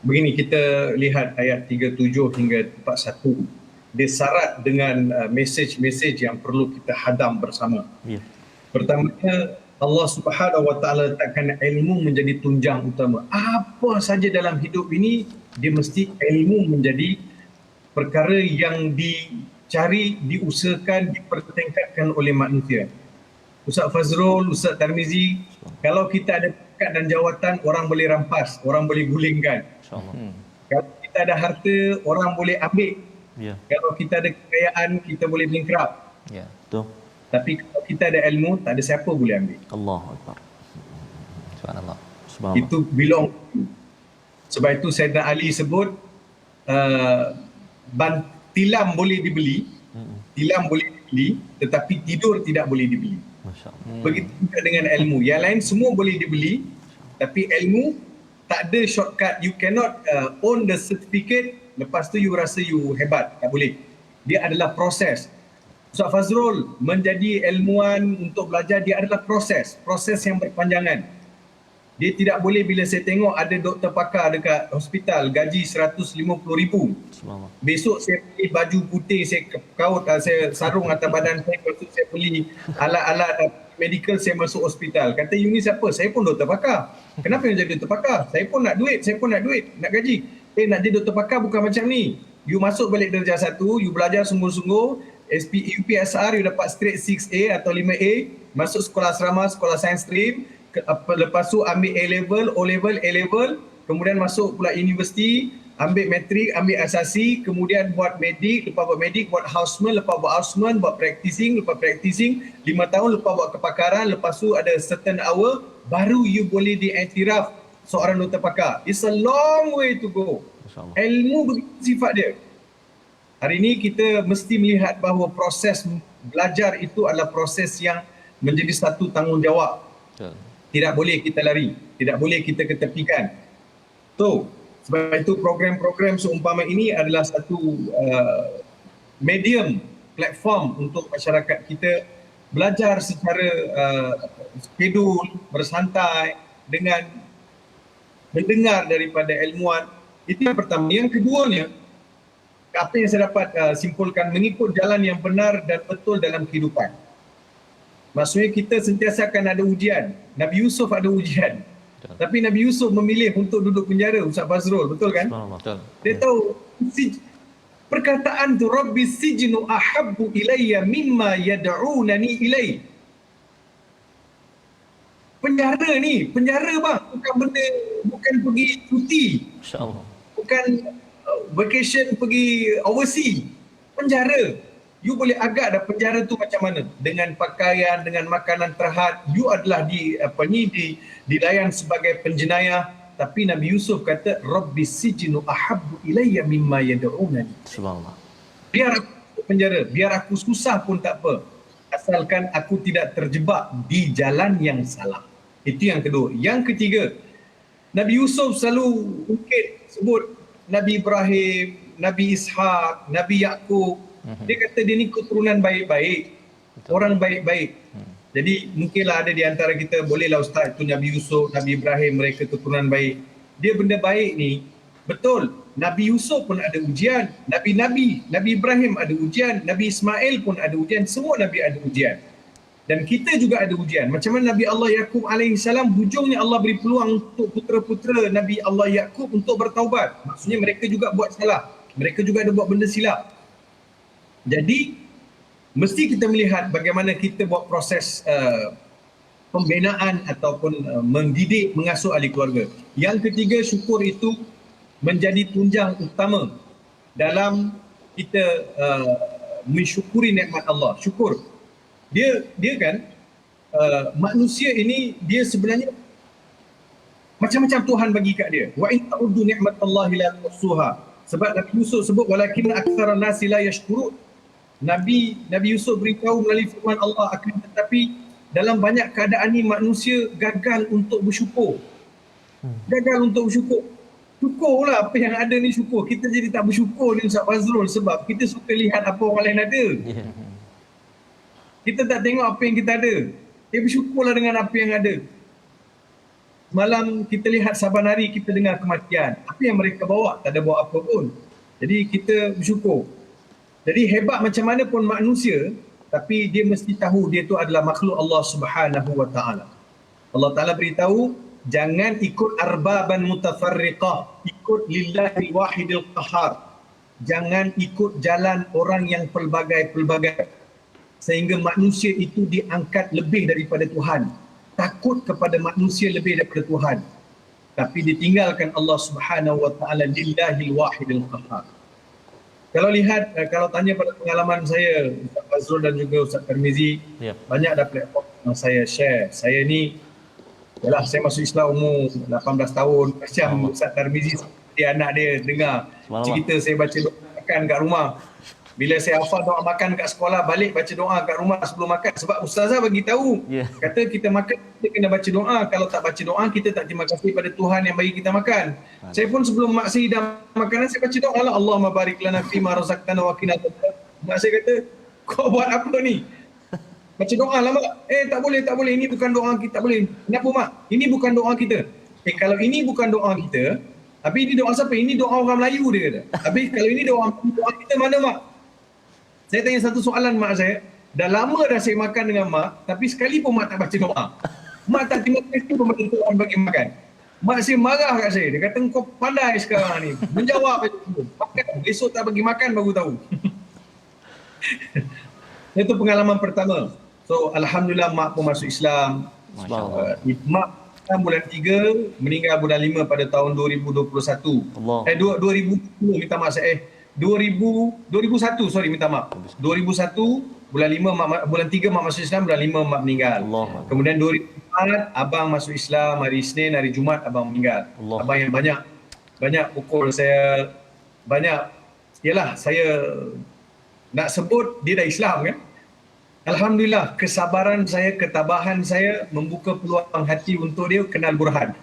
Begini, kita lihat ayat 37 hingga 41. Dia syarat dengan mesej-mesej yang perlu kita hadam bersama. Ya. Pertamanya, Allah Subhanahu Wa Taala letakkan ilmu menjadi tunjang utama. Apa saja dalam hidup ini, dia mesti ilmu menjadi perkara yang dicari, diusahakan, dipertingkatkan oleh manusia. Ustaz Fazrul, Ustaz Tarmizi, kalau kita ada pangkat dan jawatan, orang boleh rampas, orang boleh gulingkan. InsyaAllah. Kalau kita ada harta, orang boleh ambil. Ya, Kalau kita ada kekayaan, kita boleh bingkrap. Ya. betul. Tapi kalau kita ada ilmu, tak ada siapa boleh ambil. Allahu Akbar. Subhanallah. Subhanallah. Itu belong. Sebab itu Sayyidina Ali sebut, tilam boleh dibeli, tilam boleh dibeli, tetapi tidur tidak boleh dibeli. Masya-Allah. Begitu juga dengan ilmu. Yang lain semua boleh dibeli, tapi ilmu tak ada shortcut. You cannot own the certificate, lepas tu you rasa you hebat. Tak boleh. Dia adalah proses. Ustaz Fazrul menjadi ilmuwan untuk belajar, dia adalah proses yang berpanjangan. Dia tidak boleh, bila saya tengok ada doktor pakar dekat hospital gaji 150,000, Subhanallah. besok saya beli baju putih, saya kaut, saya sarung atas badan saya, lepas tu saya beli alat-alat medical, saya masuk hospital. Kata, you ni siapa? Saya pun doktor pakar. Kenapa you jadi doktor pakar? Saya pun nak duit, nak gaji. Nak jadi doktor pakar bukan macam ni. You masuk balik darjah 1, you belajar sungguh-sungguh, UPSR you dapat straight 6A atau 5A, masuk sekolah asrama, sekolah science stream, lepas tu ambil A-level, O-level, A-level, kemudian masuk pula universiti, ambil matrik, ambil asasi, kemudian buat medik, lepas buat medik, buat houseman, lepas buat houseman, buat practicing, 5 tahun, lepas buat kepakaran, lepas tu ada certain hour, baru you boleh diiktiraf seorang doktor pakar. It's a long way to go. Masya-Allah. Ilmu begitu sifat dia. Hari ini kita mesti melihat bahawa proses belajar itu adalah proses yang menjadi satu tanggungjawab. Betul. Tidak boleh kita lari, tidak boleh kita ketepikan. Sebab itu program-program seumpama ini adalah satu medium, platform untuk masyarakat kita belajar secara skedul, bersantai, dengan mendengar daripada ilmuwan. Itu yang pertama. Yang keduanya, apa yang saya dapat simpulkan, mengikut jalan yang benar dan betul dalam kehidupan. Maksudnya kita sentiasa akan ada ujian. Nabi Yusuf ada ujian. Betul. Tapi Nabi Yusuf memilih untuk duduk penjara, Ustaz Fazrul, betul kan? Subhanallah. Betul. Dia tahu perkataan tu, Rabbi sijnu ahabbu ilayya mimma yad'unani ilai. Penjara ni, penjara bang, bukan pergi cuti, Masya-Allah. bukan vacation pergi overseas. Penjara. You boleh agak dah penjara tu macam mana? Dengan pakaian, dengan makanan terhad. You adalah dilayan sebagai penjenayah. Tapi Nabi Yusuf kata, Rabbi sijnu ahabbu ilayya mimma yad'unani. Subhanallah. Biar aku masuk penjara, biar aku susah pun tak apa. Asalkan aku tidak terjebak di jalan yang salah. Itu yang kedua. Yang ketiga, Nabi Yusuf selalu sebut Nabi Ibrahim, Nabi Ishaq, Nabi Yaqub. Dia kata dia ni keturunan baik-baik. Orang baik-baik. Jadi mungkinlah ada di antara kita, bolehlah Ustaz, itu Nabi Yusuf, Nabi Ibrahim, mereka keturunan baik. Dia benda baik ni, betul. Nabi Yusuf pun ada ujian. Nabi Ibrahim ada ujian. Nabi Ismail pun ada ujian. Semua Nabi ada ujian. Dan kita juga ada ujian. Macam mana Nabi Allah Yaqub alaihissalam, hujungnya Allah beri peluang untuk putera-putera Nabi Allah Yaqub untuk bertaubat. Maksudnya mereka juga buat salah. Mereka juga ada buat benda silap. Jadi, mesti kita melihat bagaimana kita buat proses pembinaan ataupun mendidik, mengasuh ahli keluarga. Yang ketiga, syukur itu menjadi tunjang utama dalam kita mensyukuri nikmat Allah. Syukur. Dia kan, manusia ini, dia sebenarnya macam-macam Tuhan bagi kat dia. Wa in ta'uddu ni'matallahi la tuhsuha. Sebab Nabi Yusuf sebut, walakin aktsaran nasi la yashkurun. Nabi Yusuf beritahu melalui firman Allah, akan tetapi dalam banyak keadaan ni manusia gagal untuk bersyukur. Gagal untuk bersyukur. Syukurlah apa yang ada ni, syukur. Kita jadi tak bersyukur ni Ustaz Fazrul, sebab kita suka lihat apa orang lain ada. Kita tak tengok apa yang kita ada. Bersyukurlah dengan apa yang ada. Malam kita lihat saban hari kita dengar kematian. Apa yang mereka bawa? Tak ada bawa apa pun. Jadi kita bersyukur. Jadi hebat macam mana pun manusia, tapi dia mesti tahu dia tu adalah makhluk Allah Subhanahu wa taala. Allah Taala beritahu jangan ikut arbaban mutafarriqah, ikut lillahil wahidil qahar. Jangan ikut jalan orang yang pelbagai-pelbagai sehingga manusia itu diangkat lebih daripada Tuhan. Takut kepada manusia lebih daripada Tuhan. Tapi ditinggalkan Allah Subhanahu wa taala lillahil wahidil qahar. Kalau lihat, kalau tanya pada pengalaman saya, Ustaz Fazrul dan juga Ustaz Tarmizi, banyak dah platform yang saya share. Saya ni, yalah, saya masuk Islam umur 18 tahun. Macam Ustaz Tarmizi, dia anak dia dengar cerita saya baca doa makan kat rumah. Bila saya hafal doa makan kat sekolah, balik baca doa kat rumah sebelum makan. Sebab ustazah bagi tahu, kata kita makan, kita kena baca doa. Kalau tak baca doa, kita tak terima kasih pada Tuhan yang bagi kita makan. Saya pun sebelum mak saya hidang makanan, saya baca doa lah, Allahumma barik lana fima razaqtana wa qina adzabannar. Mak saya kata, kau buat apa ni? Baca doa lah mak. Tak boleh. Ini bukan doa kita, tak boleh. Kenapa mak? Ini bukan doa kita. Kalau ini bukan doa kita, habis ini doa siapa? Ini doa orang Melayu dia kata. Habis kalau ini doa kita mana mak? Saya tanya satu soalan mak saya. Dah lama dah saya makan dengan mak, tapi sekali pun mak tak baca doa. Mak tak terima kasih pun pada Tuhan bagi makan. Mak saya marah kat saya. Dia kata kau pandai sekarang ni. Menjawab itu. Makan. Esok tak bagi makan baru tahu. Itu pengalaman pertama. So Alhamdulillah mak pun masuk Islam. Mak bulan 3, meninggal bulan 5 pada tahun 2021. 2010 minta maaf saya. 2001 sorry minta maaf. 2001 bulan 5 bulan 3 mak masuk Islam, bulan 5 mak meninggal. Kemudian 2004 abang masuk Islam, hari Isnin, hari Jumaat abang meninggal. Abang yang banyak pukul saya, banyak, yalah saya nak sebut dia dah Islam kan. Alhamdulillah kesabaran saya, ketabahan saya membuka peluang hati untuk dia kenal Burhan.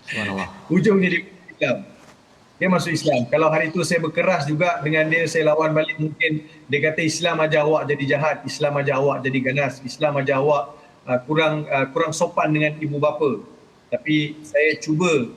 Subhanallah. Ujungnya dia Islam. Dia masuk Islam. Kalau hari itu saya berkeras juga dengan dia, saya lawan balik, mungkin dia kata Islam ajar awak jadi jahat, Islam ajar awak jadi ganas, Islam ajar awak kurang sopan dengan ibu bapa. Tapi saya cuba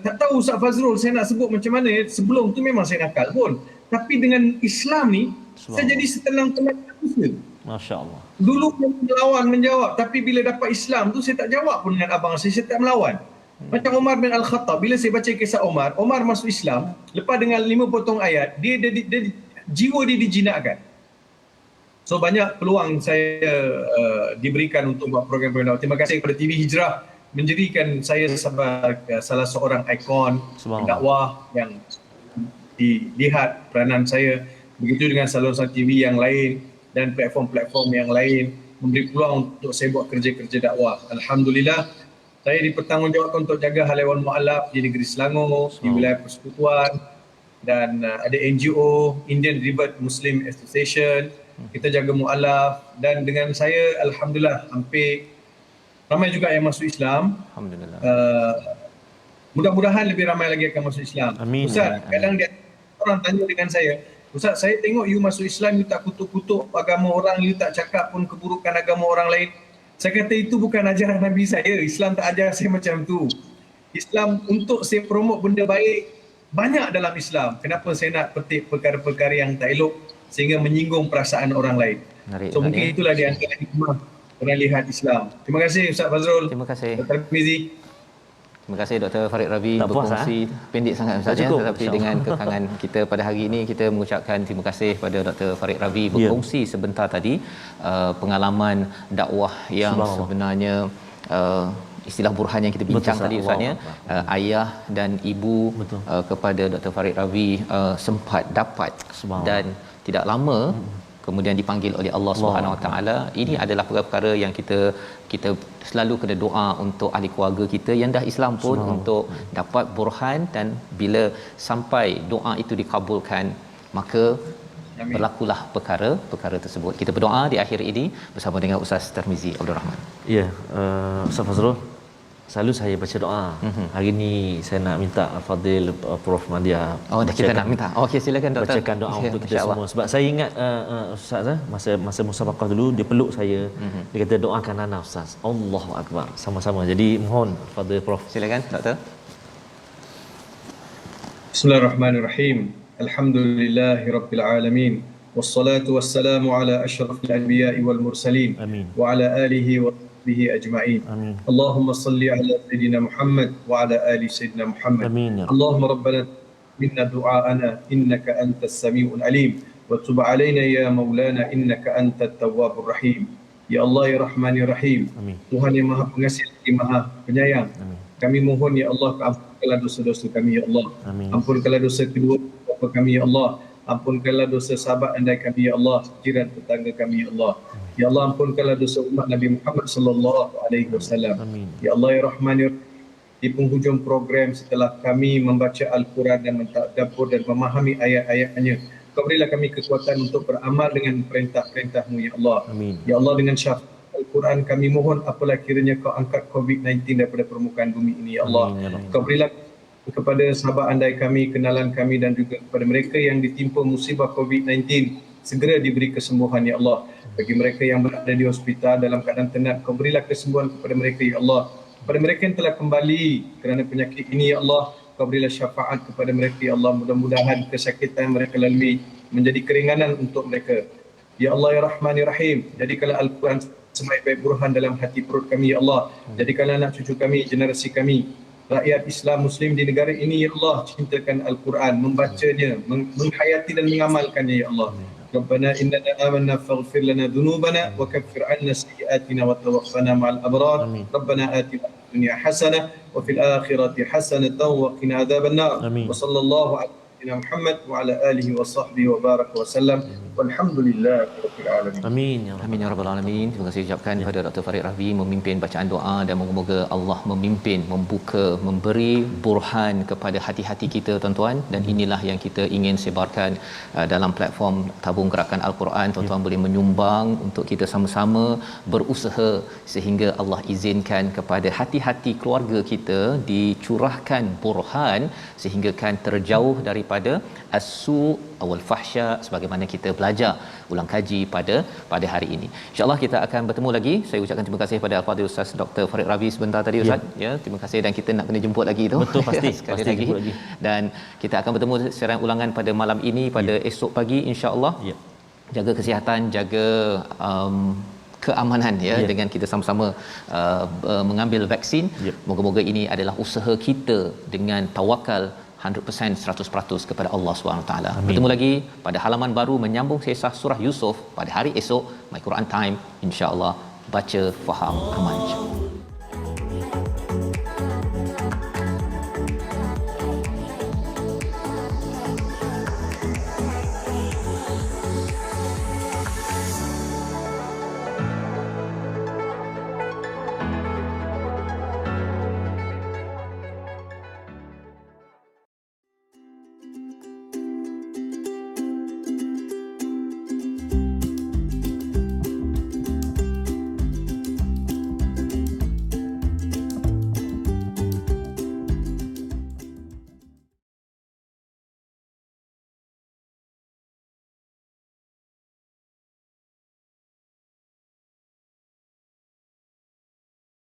tak tahu Ustaz Fazrul saya nak sebut macam mana. Sebelum tu memang saya nakal pun. Tapi dengan Islam ni saya jadi setenang-tenang manusia. Masya-Allah. Dulu melawan menjawab, tapi bila dapat Islam tu saya tak jawab pun dengan abang saya tak melawan. Macam Umar bin Al-Khattab, bila saya baca kisah Umar masuk Islam, lepas dengan 5 potong ayat, dia jiwa dia dijinakkan. So banyak peluang saya diberikan untuk buat program-program dakwah. Terima kasih kepada TV Hijrah menjadikan saya sebagai salah seorang ikon dakwah yang dilihat peranan saya. Begitu dengan saluran TV yang lain dan platform-platform yang lain memberi peluang untuk saya buat kerja-kerja dakwah. Alhamdulillah, saya dipertanggungjawabkan untuk jaga hal-ehwal mu'alaf di negeri Selangor, di wilayah persekutuan, dan ada NGO, Indian Ribet Muslim Association. Kita jaga mu'alaf, dan dengan saya Alhamdulillah hampir ramai juga yang masuk Islam. Alhamdulillah. Mudah-mudahan lebih ramai lagi akan masuk Islam. Amin. Ustaz, kadang dia orang tanya dengan saya, Ustaz, saya tengok you masuk Islam, you tak kutuk-kutuk agama orang, you tak cakap pun keburukan agama orang lain. Saya kata itu bukan ajaran Nabi saya. Islam tak ajar saya macam tu. Islam untuk saya promote benda baik, banyak dalam Islam. Kenapa saya nak petik perkara-perkara yang tak elok sehingga menyinggung perasaan orang lain. So mungkin itulah di antara hikmah orang lihat Islam. Terima kasih Ustaz Fazrul. Terima kasih Dr. Mizi. Terima kasih Dr. Farid Ravi berkongsi pendek sangat Ustaz ya, tetapi dengan kekangan kita pada hari ini kita mengucapkan terima kasih kepada Dr. Farid Ravi berkongsi sebentar tadi pengalaman dakwah yang sebenarnya istilah burhan yang kita bincang tadi Ustaz ya, ayah dan ibu kepada Dr. Farid Ravi sempat dapat dan tidak lama kemudian dipanggil oleh Allah Subhanahu Wa Taala. Ini adalah perkara-perkara yang kita selalu kena doa untuk ahli keluarga kita yang dah Islam pun untuk dapat burhan, dan bila sampai doa itu dikabulkan maka berlakulah perkara tersebut. Kita berdoa di akhir ini bersama dengan Ustaz Tarmizi Abdul Rahman. Ya, Ustaz Fazrul, selalu saya baca doa. Hari ini saya nak minta Fadil Prof Madia. Oh, dah kita nak minta. Okey, silakan doktor. Bacakan doa untuk kita semua. Sebab saya ingat Ustaz masa musabaqah dulu dia peluk saya. Dia kata doakan ana Ustaz. Allahu akbar. Sama-sama. Jadi mohon Fadil Prof. Silakan doktor. Bismillahirrahmanirrahim. Alhamdulillahirabbil alamin. wassalatu wassalamu ala asyrafil anbiya'i wal mursalin Amin. wa ala alihi wa sahbihi ajma'in. Amin. Allahumma salli ala Sayyidina Muhammad wa ala ali Sayyidina Muhammad. Amin ya Rabb. Allahumma rabbana minna du'aana innaka antas sami'ul alim wa tub alaina ya maulana innaka antat tawwabur rahim. Ya Allah ya Rahman ya Rahim. Amin. Tuhan yang Maha Pengasih lagi Maha Penyayang. Amin. Kami mohon ya Allah, ampunkanlah dosa-dosa kami ya Allah. Amin. Ampunkanlah dosa kedua bapa kami ya Allah. Ampunkanlah dosa sahabat andai kami ya Allah, jiran tetangga kami ya Allah. Ya Allah, ampunkanlah dosa umat Nabi Muhammad sallallahu alaihi wasallam. Amin. Ya Allah ya Rahman ya Rahim. Di penghujung program setelah kami membaca Al-Quran dan mentadabbur dan memahami ayat-ayatnya, Kau berilah kami kekuatan untuk beramal dengan perintah-perintah-Mu ya Allah. Amin. Ya Allah, dengan syafaat Al-Quran kami mohon apalah kiranya Kau angkat COVID-19 daripada permukaan bumi ini ya Allah. Amin, ya Rabb. Kau berilah kepada sahabat andai kami, kenalan kami dan juga kepada mereka yang ditimpa musibah COVID-19 segera diberi kesembuhan ya Allah. Bagi mereka yang berada di hospital dalam keadaan tenat, Kau berilah kesembuhan kepada mereka ya Allah. Kepada mereka yang telah kembali kerana penyakit ini ya Allah, Kau berilah syafaat kepada mereka ya Allah. Mudah-mudahan kesakitan mereka lalui menjadi keringanan untuk mereka. Ya Allah ya Rahman ya Rahim, jadikanlah Al-Quran sebaik-baik burhan dalam hati perut kami ya Allah. Jadikanlah anak cucu kami, generasi kami, rakyat Islam Muslim di negara ini ya Allah, cintakan Al-Quran, membacanya, menghayati dan mengamalkannya ya Allah. Rabbana innana amanna faghfir lana dhunubana wa kaffir 'anna sayyi'atina wa tawaffana ma'al abrar. Rabbana atina fid dunya hasanah wa fil akhirati hasanatan wa qina adzabannar. Amin. Wa sallallahu ala sayyidina Muhammad wa ala alihi wa sahbihi wa baraka wa sallam. Walhamdulillahirabbil alamin. Amin ya Rabb. Amin ya rabbal alamin. Terima kasih ucapkan kepada Dr. Farid Ravi memimpin bacaan doa dan moga-moga Allah memimpin, membuka, memberi burhan kepada hati-hati kita tuan-tuan, dan inilah yang kita ingin sebarkan dalam platform tabung gerakan Al-Quran. Tuan-tuan boleh menyumbang untuk kita sama-sama berusaha sehingga Allah izinkan kepada hati-hati keluarga kita dicurahkan burhan sehingga kan terjauh daripada as-su awal fahsya, sebagaimana kita belajar ulang kaji pada hari ini. InsyaAllah kita akan bertemu lagi. Saya ucapkan terima kasih kepada Al-Fadhil Ustaz Dr. Farid Ravi sebentar tadi Ustaz. Ya, terima kasih, dan kita nak kena jemput lagi tu. Betul, pasti. Sekali Pasti lagi. jemput lagi. Dan kita akan bertemu siaran ulangan pada malam ini pada esok pagi insya-Allah. Ya. Jaga kesihatan, jaga keamanan ya, dengan kita sama-sama mengambil vaksin. Ya. Moga-moga ini adalah usaha kita dengan tawakal 100% 100% kepada Allah SWT. Bertemu lagi pada halaman baru menyambung kisah surah Yusuf pada hari esok. My Quran Time, insya-Allah. Baca, faham, aman.